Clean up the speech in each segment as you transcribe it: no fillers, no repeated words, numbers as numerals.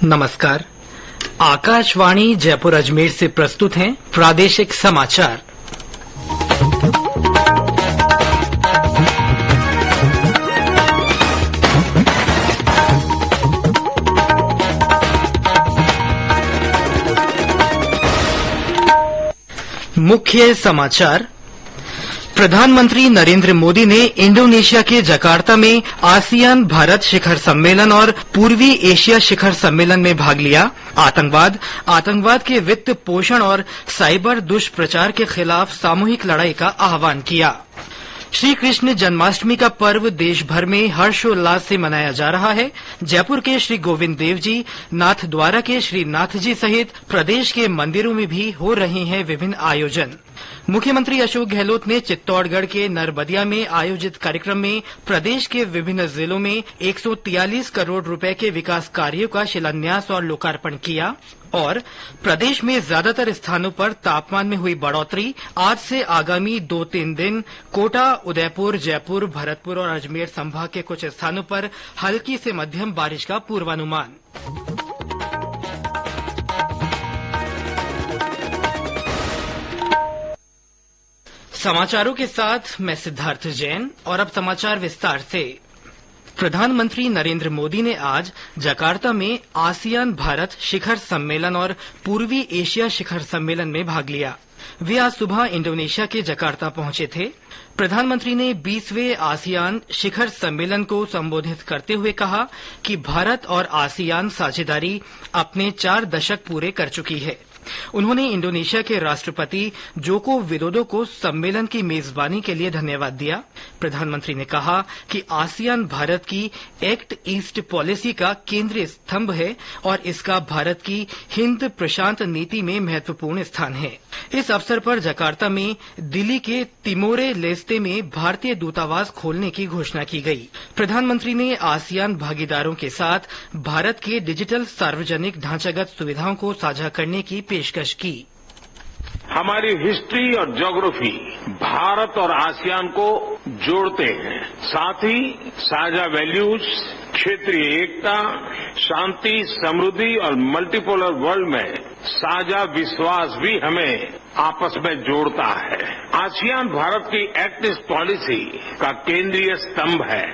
नमस्कार। आकाशवाणी जयपुर अजमेर से प्रस्तुत हैं प्रादेशिक समाचार। मुख्य समाचार। प्रधानमंत्री नरेंद्र मोदी ने इंडोनेशिया के जकार्ता में आसियान भारत शिखर सम्मेलन और पूर्वी एशिया शिखर सम्मेलन में भाग लिया। आतंकवाद के वित्त पोषण और साइबर दुष्प्रचार के खिलाफ सामूहिक लड़ाई का आह्वान किया। श्री कृष्ण जन्माष्टमी का पर्व देश भर में हर्षोल्लास से मनाया जा रहा है। जयपुर के श्री गोविंद देव जी, नाथद्वारा के श्री नाथ जी सहित प्रदेश के मंदिरों में भी हो रहे हैं विभिन्न आयोजन। मुख्यमंत्री अशोक गहलोत ने चित्तौड़गढ़ के नरबदिया में आयोजित कार्यक्रम में प्रदेश के विभिन्न जिलों में 143 करोड़ रुपए के विकास कार्यों का शिलान्यास और लोकार्पण किया। और प्रदेश में ज्यादातर स्थानों पर तापमान में हुई बढ़ोतरी। आज से आगामी 2-3 दिन कोटा, उदयपुर, जयपुर, भरतपुर और अजमेर संभाग के कुछ स्थानों पर हल्की से मध्यम बारिश का पूर्वानुमान। समाचारों के साथ मैं सिद्धार्थ जैन। और अब समाचार विस्तार से। प्रधानमंत्री नरेंद्र मोदी ने आज जकार्ता में आसियान भारत शिखर सम्मेलन और पूर्वी एशिया शिखर सम्मेलन में भाग लिया। वे आज सुबह इंडोनेशिया के जकार्ता पहुंचे थे। प्रधानमंत्री ने 20वें आसियान शिखर सम्मेलन को संबोधित करते हुए कहा कि भारत और आसियान साझेदारी अपने 4 दशक पूरे कर चुकी है। उन्होंने इंडोनेशिया के राष्ट्रपति जोको विदोदो को सम्मेलन की मेजबानी के लिए धन्यवाद दिया। प्रधानमंत्री ने कहा कि आसियान भारत की एक्ट ईस्ट पॉलिसी का केंद्रीय स्तंभ है और इसका भारत की हिंद प्रशांत नीति में महत्वपूर्ण स्थान है। इस अवसर पर जकार्ता में दिल्ली के तिमोरे लेस्ते में भारतीय दूतावास खोलने की घोषणा की गई। प्रधानमंत्री ने आसियान भागीदारों के साथ भारत के डिजिटल सार्वजनिक ढांचागत सुविधाओं को साझा करने की पेशकश की। हमारी हिस्ट्री और ज्योग्राफी भारत और आसियान को जोड़ते हैं। साथ ही साझा वैल्यूज, क्षेत्रीय एकता, शांति, समृद्धि और मल्टीपोलर वर्ल्ड में साझा विश्वास भी हमें आपस में जोड़ता है। आसियान भारत की एक्ट ईस्ट पॉलिसी का केंद्रीय स्तंभ है।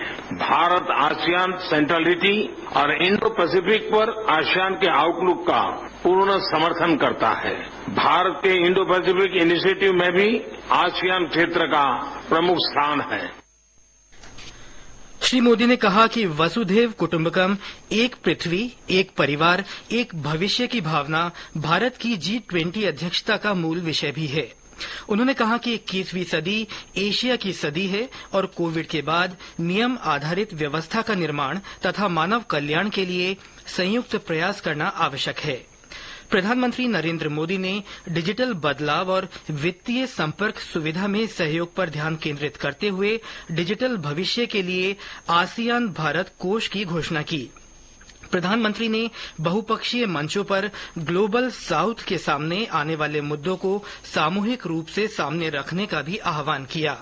भारत आसियान सेंट्रलिटी और इंडो पैसिफिक पर आसियान के आउटलुक का पूर्ण समर्थन करता है। भारत के इंडो पैसिफिक इनिशिएटिव में भी आसियान क्षेत्र का प्रमुख स्थान है। श्री मोदी ने कहा कि वसुधैव कुटुंबकम, एक पृथ्वी, एक परिवार, एक भविष्य की भावना भारत की G20 अध्यक्षता का मूल विषय भी है। उन्होंने कहा कि 21वीं सदी एशिया की सदी है और कोविड के बाद नियम आधारित व्यवस्था का निर्माण तथा मानव कल्याण के लिए संयुक्त प्रयास करना आवश्यक है। प्रधानमंत्री नरेंद्र मोदी ने डिजिटल बदलाव और वित्तीय संपर्क सुविधा में सहयोग पर ध्यान केंद्रित करते हुए डिजिटल भविष्य के लिए आसियान भारत कोष की घोषणा की। प्रधानमंत्री ने बहुपक्षीय मंचों पर ग्लोबल साउथ के सामने आने वाले मुद्दों को सामूहिक रूप से सामने रखने का भी आह्वान किया।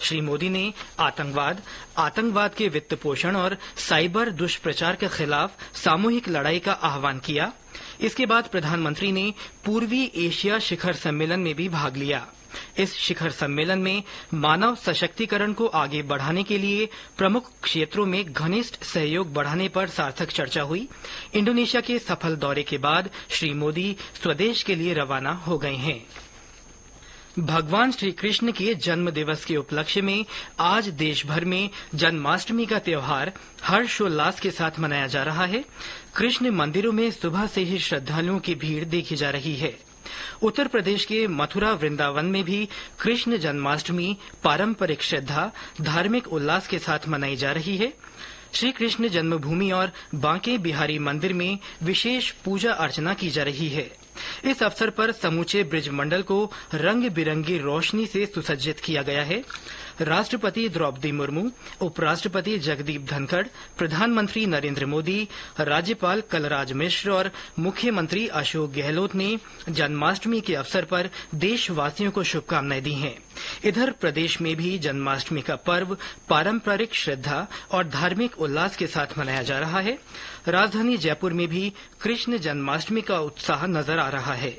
श्री मोदी ने आतंकवाद के वित्त पोषण और साइबर दुष्प्रचार के खिलाफ सामूहिक लड़ाई का आह्वान किया। इसके बाद प्रधानमंत्री ने पूर्वी एशिया शिखर सम्मेलन में भी भाग लिया। इस शिखर सम्मेलन में मानव सशक्तिकरण को आगे बढ़ाने के लिए प्रमुख क्षेत्रों में घनिष्ठ सहयोग बढ़ाने पर सार्थक चर्चा हुई। इंडोनेशिया के सफल दौरे के बाद श्री मोदी स्वदेश के लिए रवाना हो गए हैं। भगवान श्री कृष्ण के जन्म दिवस के उपलक्ष्य में आज देश भर में जन्माष्टमी का त्योहार हर्षोल्लास के साथ मनाया जा रहा है। कृष्ण मंदिरों में सुबह से ही श्रद्धालुओं की भीड़ देखी जा रही है। उत्तर प्रदेश के मथुरा वृंदावन में भी कृष्ण जन्माष्टमी पारंपरिक श्रद्धा, धार्मिक उल्लास के साथ मनाई जा रही है। श्री कृष्ण जन्मभूमि और बांके बिहारी मंदिर में विशेष पूजा अर्चना की जा रही है। इस अवसर पर समूचे ब्रिज मंडल को रंग बिरंगी रोशनी से सुसज्जित किया गया है। राष्ट्रपति द्रौपदी मुर्मू, उपराष्ट्रपति जगदीप धनखड़, प्रधानमंत्री नरेंद्र मोदी, राज्यपाल कलराज मिश्र और मुख्यमंत्री अशोक गहलोत ने जन्माष्टमी के अवसर पर देशवासियों को शुभकामनाएं दी हैं। इधर प्रदेश में भी जन्माष्टमी का पर्व पारंपरिक श्रद्धा और धार्मिक उल्लास के साथ मनाया जा रहा है। राजधानी जयपुर में भी कृष्ण जन्माष्टमी का उत्साह नजर आ रहा है।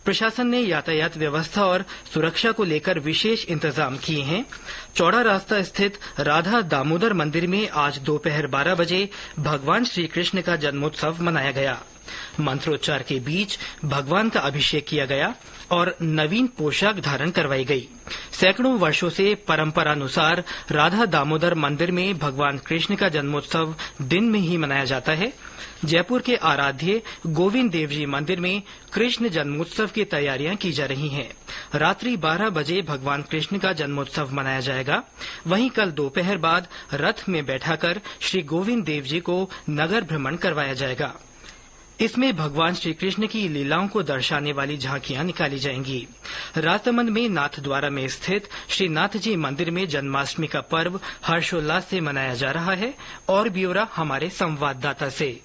प्रशासन ने यातायात व्यवस्था और सुरक्षा को लेकर विशेष इंतजाम किए हैं। चौड़ा रास्ता स्थित राधा दामोदर मंदिर में आज दोपहर 12 बजे भगवान श्री कृष्ण का जन्मोत्सव मनाया गया। मंत्रोच्चार के बीच भगवान का अभिषेक किया गया और नवीन पोशाक धारण करवाई गई। सैकड़ों वर्षों से परंपरानुसार राधा दामोदर मंदिर में भगवान कृष्ण का जन्मोत्सव दिन में ही मनाया जाता है। जयपुर के आराध्य गोविंद देव जी मंदिर में कृष्ण जन्मोत्सव की तैयारियां की जा रही हैं। रात्रि 12 बजे भगवान कृष्ण का जन्मोत्सव मनाया जाएगा। वहीं कल दोपहर बाद रथ में बैठाकर श्री गोविंद देव जी को नगर भ्रमण करवाया जाएगा। इसमें भगवान श्री कृष्ण की लीलाओं को दर्शाने वाली झांकियां निकाली जाएंगी। राजसमंद में नाथद्वारा में स्थित श्री नाथ जी मंदिर में जन्माष्टमी का पर्व हर्षोल्लास से मनाया जा रहा है। और ब्यौरा हमारे संवाददाता से।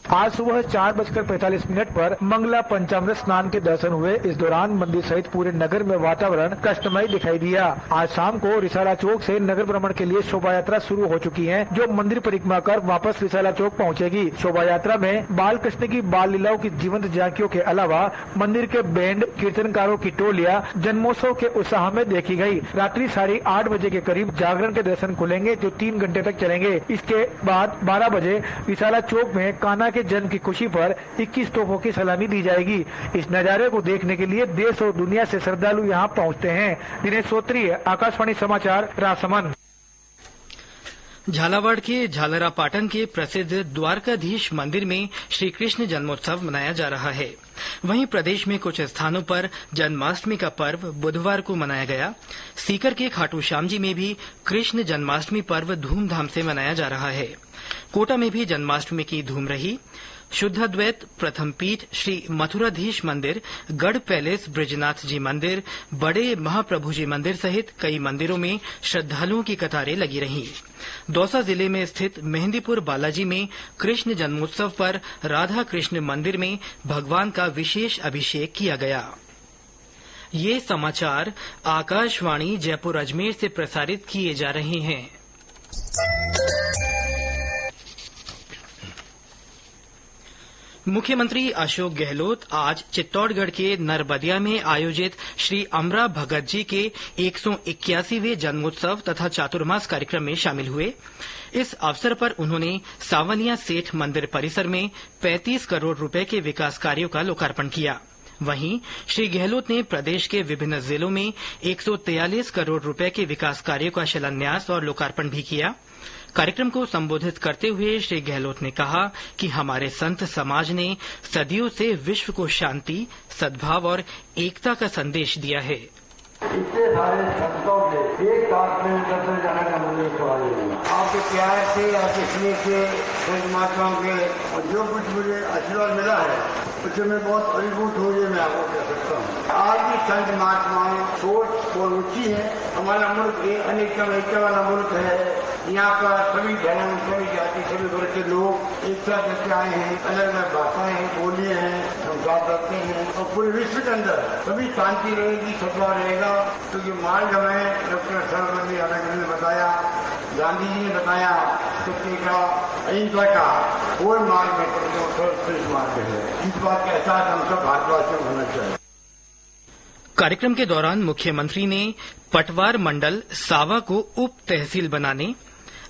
आज सुबह 4:45 पर मंगला पंचामृत स्नान के दर्शन हुए। इस दौरान मंदिर सहित पूरे नगर में वातावरण कष्टमय दिखाई दिया। आज शाम को रिसाला चौक से नगर भ्रमण के लिए शोभा यात्रा शुरू हो चुकी है, जो मंदिर परिक्रमा कर वापस रिसाला चौक पहुंचेगी। शोभा यात्रा में बाल कृष्ण की बाल लीलाओं की जीवंत झांकियों के अलावा मंदिर के बैंड कीर्तनकारों की टोलियां जन्मोत्सव के उत्साह में देखी गयी। रात्रि 8:30 बजे के करीब जागरण के दर्शन खुलेंगे, जो 3 घंटे तक चलेंगे। इसके बाद 12 बजे रिसाला चौक में कान्हा के जन्म की खुशी पर 21 तोपों की सलामी दी जाएगी। इस नजारे को देखने के लिए देश और दुनिया से श्रद्धालु यहां पहुंचते हैं। दिनेश सोत्री, आकाशवाणी समाचार, राजसमंद। झालावाड़ के झालरापाटन के प्रसिद्ध द्वारकाधीश मंदिर में श्री कृष्ण जन्मोत्सव मनाया जा रहा है। वहीं प्रदेश में कुछ स्थानों पर जन्माष्टमी का पर्व बुधवार को मनाया गया। सीकर के खाटू श्याम जी में भी कृष्ण जन्माष्टमी पर्व धूमधाम से मनाया जा रहा है। कोटा में भी जन्माष्टमी की धूम रही। शुद्धाद्वैत प्रथम पीठ श्री मथुराधीश मंदिर, गढ़ पैलेस, ब्रजनाथ जी मंदिर, बड़े महाप्रभु जी मंदिर सहित कई मंदिरों में श्रद्धालुओं की कतारें लगी रहीं। दौसा जिले में स्थित मेहंदीपुर बालाजी में कृष्ण जन्मोत्सव पर राधा कृष्ण मंदिर में भगवान का विशेष अभिषेक किया गया। ये समाचार आकाशवाणी जयपुर अजमेर से प्रसारित किए जा रहे हैं। मुख्यमंत्री अशोक गहलोत आज चित्तौड़गढ़ के नरबदिया में आयोजित श्री अमरा भगत जी के 181वें जन्मोत्सव तथा चातुर्मास कार्यक्रम में शामिल हुए। इस अवसर पर उन्होंने सावनिया सेठ मंदिर परिसर में 35 करोड़ रुपए के विकास कार्यों का लोकार्पण किया। वहीं श्री गहलोत ने प्रदेश के विभिन्न जिलों में 143 करोड़ रुपए के विकास कार्यों का शिलान्यास और लोकार्पण भी किया। कार्यक्रम को संबोधित करते हुए श्री गहलोत ने कहा कि हमारे संत समाज ने सदियों से विश्व को शांति, सद्भाव और एकता का संदेश दिया है। इतने सारे संतों के एक साथ में दर्शन जाने का मुझे सवाल नहीं। आपके प्यार से, आपके स्नेह से, संत महात्माओं के और जो कुछ मुझे आशीर्वाद मिला है उससे मैं बहुत अभिभूत हूँ, ये मैं आपको कह सकता हूँ। आज भी संत महात्माओं सोच बहुत ऊंची है। हमारा मुल्क अनेकम एकता वाला मुल्क है। यहाँ पर सभी धर्म, सभी जाति, सभी वर्ग के लोग एक साथ रहते आए हैं। अलग अलग भाषाएं हैं, बोलियां हैं, हम बात करते हैं और पूरे विश्व के अंदर सभी शांति रहेगी, सद्भाव रहेगा। क्योंकि मार्ग हमें डॉक्टर सर्वपल्ली राधाकृष्णन ने बताया, गांधी जी ने बताया, सत्य का, अहिंसा का कोई मार्ग में सर्वश्रेष्ठ मार्ग है। इस बात का एहसास हम सब भारतवासियों को होना चाहिए। कार्यक्रम के दौरान मुख्यमंत्री ने पटवार मंडल सावा को उप तहसील बनाने,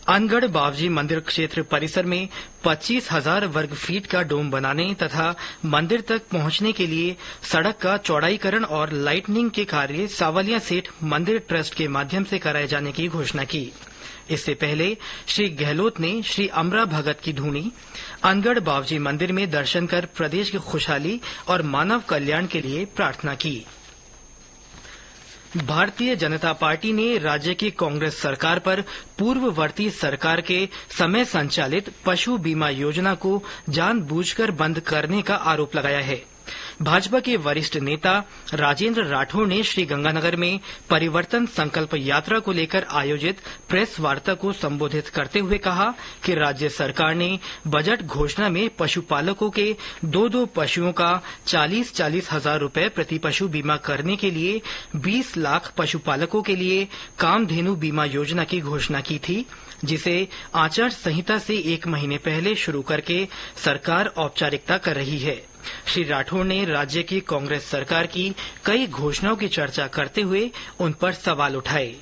अनगढ़ बावजी मंदिर क्षेत्र परिसर में 25,000 वर्ग फीट का डोम बनाने तथा मंदिर तक पहुंचने के लिए सड़क का चौड़ाईकरण और लाइटनिंग के कार्य सावलिया सेठ मंदिर ट्रस्ट के माध्यम से कराए जाने की घोषणा की। इससे पहले श्री गहलोत ने श्री अमरा भगत की धूनी, अनगढ़ बावजी मंदिर में दर्शन कर प्रदेश की खुशहाली और मानव कल्याण के लिए प्रार्थना की। भारतीय जनता पार्टी ने राज्य की कांग्रेस सरकार पर पूर्ववर्ती सरकार के समय संचालित पशु बीमा योजना को जानबूझकर बंद करने का आरोप लगाया है। भाजपा के वरिष्ठ नेता राजेंद्र राठौड़ ने श्रीगंगानगर में परिवर्तन संकल्प यात्रा को लेकर आयोजित प्रेस वार्ता को संबोधित करते हुए कहा कि राज्य सरकार ने बजट घोषणा में पशुपालकों के 2-2 पशुओं का 40-40 हजार रूपये प्रति पशु बीमा करने के लिए 20 लाख पशुपालकों के लिए कामधेनु बीमा योजना की घोषणा की थी, जिसे आचार संहिता से 1 महीने पहले शुरू करके सरकार औपचारिकता कर रही है। श्री राठौड़ ने राज्य की कांग्रेस सरकार की कई घोषणाओं की चर्चा करते हुए उन पर सवाल उठाए।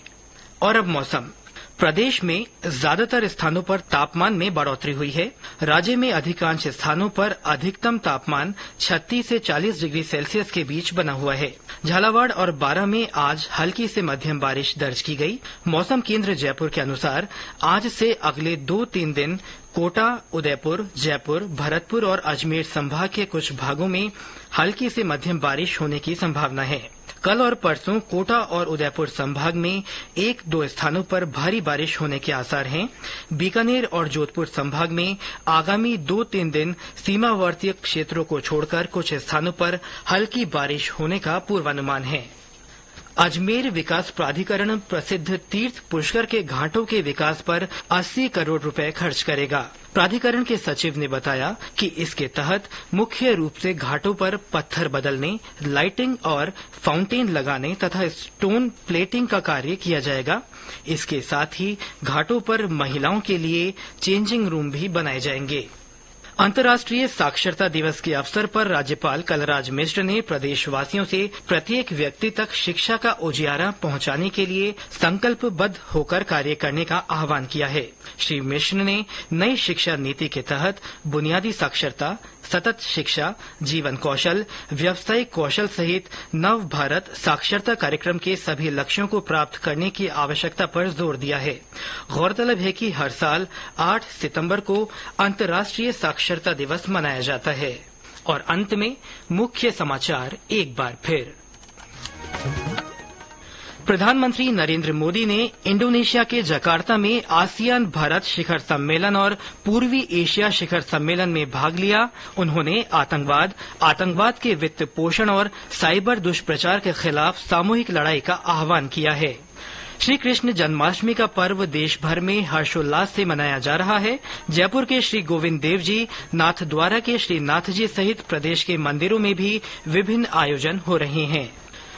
और अब मौसम। प्रदेश में ज्यादातर स्थानों पर तापमान में बढ़ोतरी हुई है। राज्य में अधिकांश स्थानों पर अधिकतम तापमान 36 से 40 डिग्री सेल्सियस के बीच बना हुआ है। झालावाड़ और बारां में आज हल्की से मध्यम बारिश दर्ज की गई। मौसम केंद्र जयपुर के अनुसार आज से अगले 2-3 दिन कोटा, उदयपुर, जयपुर, भरतपुर और अजमेर संभाग के कुछ भागों में हल्की से मध्यम बारिश होने की संभावना है। कल और परसों कोटा और उदयपुर संभाग में 1-2 स्थानों पर भारी बारिश होने के आसार हैं। बीकानेर और जोधपुर संभाग में आगामी 2-3 दिन सीमावर्ती क्षेत्रों को छोड़कर कुछ स्थानों पर हल्की बारिश होने का पूर्वानुमान है। अजमेर विकास प्राधिकरण प्रसिद्ध तीर्थ पुष्कर के घाटों के विकास पर 80 करोड़ रुपए खर्च करेगा। प्राधिकरण के सचिव ने बताया कि इसके तहत मुख्य रूप से घाटों पर पत्थर बदलने, लाइटिंग और फाउंटेन लगाने तथा स्टोन प्लेटिंग का कार्य किया जाएगा। इसके साथ ही घाटों पर महिलाओं के लिए चेंजिंग रूम भी बनाए जाएंगे। अंतर्राष्ट्रीय साक्षरता दिवस के अवसर पर राज्यपाल कलराज मिश्र ने प्रदेशवासियों से प्रत्येक व्यक्ति तक शिक्षा का उजियारा पहुंचाने के लिए संकल्पबद्ध होकर कार्य करने का आह्वान किया है। श्री मिश्र ने नई शिक्षा नीति के तहत बुनियादी साक्षरता, सतत शिक्षा, जीवन कौशल, व्यावसायिक कौशल सहित नव भारत साक्षरता कार्यक्रम के सभी लक्ष्यों को प्राप्त करने की आवश्यकता पर जोर दिया है। गौरतलब है कि हर साल 8 सितंबर को अंतर्राष्ट्रीय साक्षरता दिवस मनाया जाता है। और अंत में मुख्य समाचार एक बार फिर। प्रधानमंत्री नरेंद्र मोदी ने इंडोनेशिया के जकार्ता में आसियान भारत शिखर सम्मेलन और पूर्वी एशिया शिखर सम्मेलन में भाग लिया। उन्होंने आतंकवाद के वित्त पोषण और साइबर दुष्प्रचार के खिलाफ सामूहिक लड़ाई का आह्वान किया है। श्री कृष्ण जन्माष्टमी का पर्व देश भर में हर्षोल्लास से मनाया जा रहा है। जयपुर के श्री गोविंद देव जी, नाथद्वारा के श्री नाथ जी सहित प्रदेश के मंदिरों में भी विभिन्न आयोजन हो रहे हैं।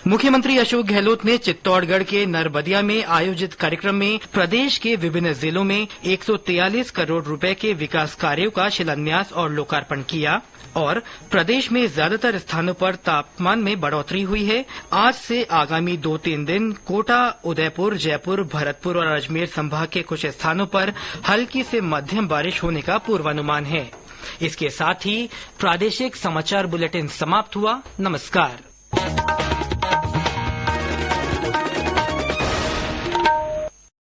मुख्यमंत्री अशोक गहलोत ने चित्तौड़गढ़ के नरबदिया में आयोजित कार्यक्रम में प्रदेश के विभिन्न जिलों में 143 करोड़ रुपए के विकास कार्यों का शिलान्यास और लोकार्पण किया। और प्रदेश में ज्यादातर स्थानों पर तापमान में बढ़ोतरी हुई है। आज से आगामी 2-3 दिन कोटा, उदयपुर, जयपुर, भरतपुर और अजमेर संभाग के कुछ स्थानों पर हल्की से मध्यम बारिश होने का पूर्वानुमान है। इसके साथ ही प्रादेशिक समाचार बुलेटिन समाप्त हुआ। नमस्कार।